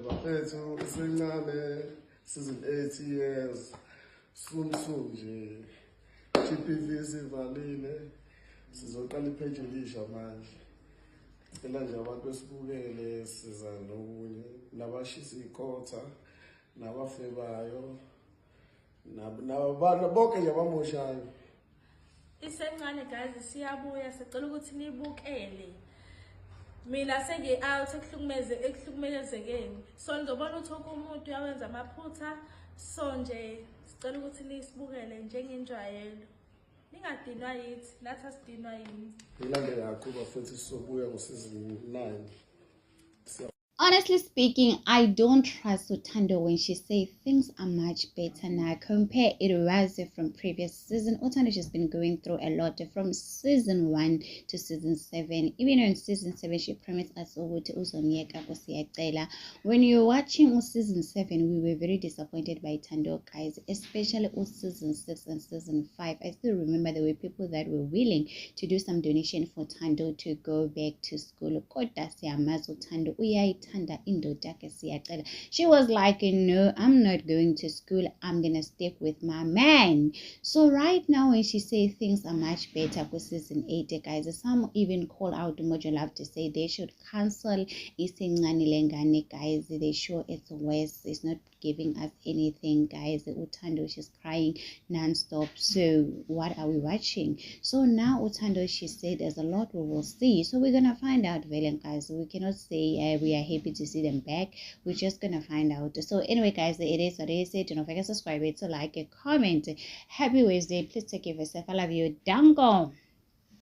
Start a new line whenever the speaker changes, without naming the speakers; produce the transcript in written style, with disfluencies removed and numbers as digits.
Bafethu isincane season 8 years soon nje GPV sivalile sizoqala ipage elisha manje cela nje abantu besibukele siza nokunye nabashisa ikotha nabafebayo nabantu bonke nje abamoshayo
isencane guys siyabuya sicela ukuthi nibukele mina senge-out ekuhlukumezekeni so ngizobona ukuthi umuntu uyawenza amaphutha so nje sicela ukuthi nisibukele njengenjwayelo ningadinwa yithi nathi asidinwa yini
ilandele kakhulu futhi sizobuya ngo-season 9.
Honestly speaking, I don't trust Uthando when she says things are much better now. Compare it was from previous season. Uthando has been going through a lot from season 1 to season 7. Even in season 7, she promised us when you're watching season 7, we were very disappointed by Uthando, guys, especially season 6 and season 5. I still remember there were people that were willing to do some donation for Uthando to go back to school. She was like, no, I'm not going to school. I'm gonna stick with my man. So right now when she says things are much better for season 8, guys, some even call out Mojo Love to say they should cancel Isengani Lengani, guys. They show it's worse. It's not giving us anything, guys. Uthando, she's crying non-stop. So what are we watching? So now Uthando, she said there's a lot we will see. So we're gonna find out, Valen, guys. We cannot say we are happy to see them back. We're just gonna find out. So anyway, guys, it is what it is. Do not forget to subscribe, to like, a comment. Happy Wednesday. Please take care of yourself. I love you. Dango.